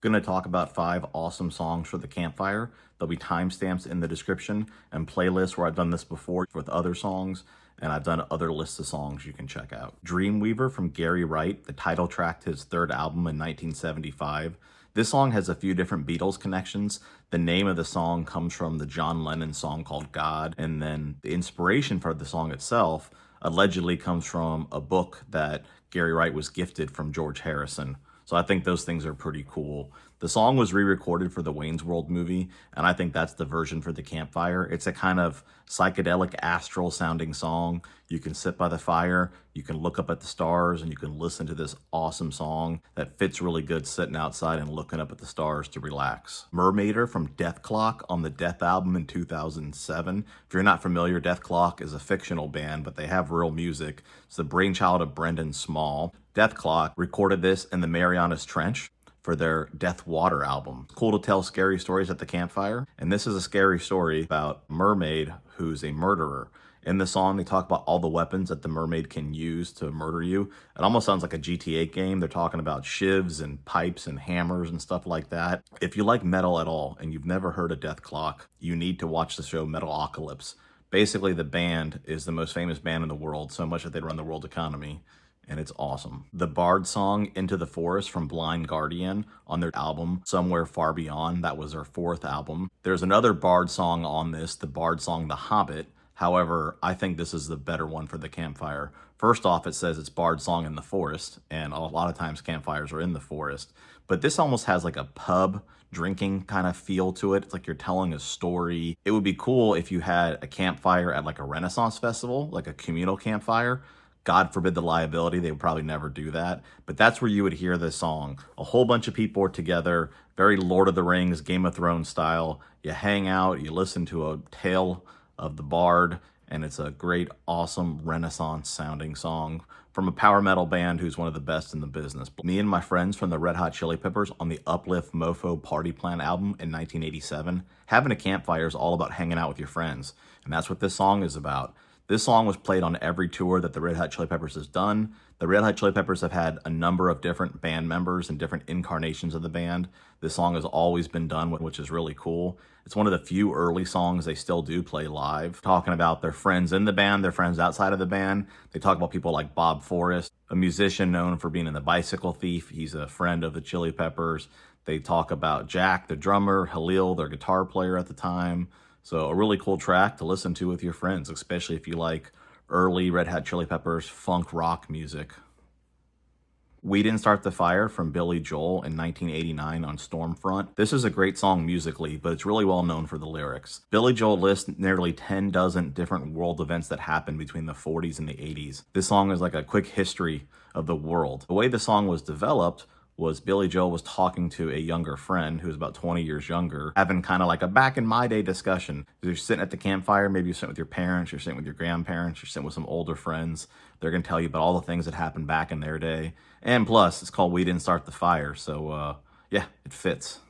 Going to talk about 5 awesome songs for the Campfire. There'll be timestamps in the description and playlists where I've done this before with other songs, and I've done other lists of songs you can check out. Dreamweaver from Gary Wright, the title track to his third album in 1975. This song has a few different Beatles connections. The name of the song comes from the John Lennon song called God, and then the inspiration for the song itself allegedly comes from a book that Gary Wright was gifted from George Harrison. So I think those things are pretty cool. The song was re-recorded for the Wayne's World movie, and I think that's the version for the Campfire. It's a kind of psychedelic, astral sounding song. You can sit by the fire, you can look up at the stars, and you can listen to this awesome song that fits really good sitting outside and looking up at the stars to relax. Murmaider from Dethklock on the Death album in 2007. If you're not familiar, Dethklock is a fictional band, but they have real music. It's the brainchild of Brendan Small. Dethklock recorded this in the Marianas Trench for their Death Water album. Cool to tell scary stories at the campfire, and this is a scary story about a mermaid who's a murderer. In the song, they talk about all the weapons that the mermaid can use to murder you. It almost sounds like a GTA game. They're talking about shivs and pipes and hammers and stuff like that. If you like metal at all and you've never heard of Dethklock, you need to watch the show Metalocalypse. Basically, the band is the most famous band in the world, so much that they run the world economy, and it's awesome. The Bard song, Into the Forest from Blind Guardian on their album, Somewhere Far Beyond. That was their 4th album. There's another Bard song on this, the Bard song, The Hobbit. However, I think this is the better one for the Campfire. First off, it says it's Bard song in the forest, and a lot of times campfires are in the forest. But this almost has like a pub drinking kind of feel to it. It's like you're telling a story. It would be cool if you had a campfire at like a Renaissance festival, like a communal campfire. God forbid the liability, they would probably never do that. But that's where you would hear this song. A whole bunch of people are together, very Lord of the Rings, Game of Thrones style. You hang out, you listen to a tale of the Bard, and it's a great, awesome, Renaissance sounding song from a power metal band who's one of the best in the business. Me and my friends from the Red Hot Chili Peppers on the Uplift Mofo Party Plan album in 1987. Having a campfire is all about hanging out with your friends, and that's what this song is about. This song was played on every tour that the Red Hot Chili Peppers has done. The Red Hot Chili Peppers have had a number of different band members and different incarnations of the band. This song has always been done, which is really cool. It's one of the few early songs they still do play live, talking about their friends in the band, their friends outside of the band. They talk about people like Bob Forrest, a musician known for being in The Bicycle Thief. He's a friend of the Chili Peppers. They talk about Jack, the drummer, Halil, their guitar player at the time. So a really cool track to listen to with your friends, especially if you like early Red Hot Chili Peppers funk rock music. We Didn't Start the Fire from Billy Joel in 1989 on Stormfront. This is a great song musically, but it's really well known for the lyrics. Billy Joel lists nearly 10 dozen different world events that happened between the 40s and the 80s. This song is like a quick history of the world. The way the song was developed was Billy Joel was talking to a younger friend who was about 20 years younger, having kind of like a back in my day discussion. You're sitting at the campfire, maybe you're sitting with your parents, you're sitting with your grandparents, you're sitting with some older friends. They're going to tell you about all the things that happened back in their day. And plus, it's called We Didn't Start the Fire, so yeah, it fits.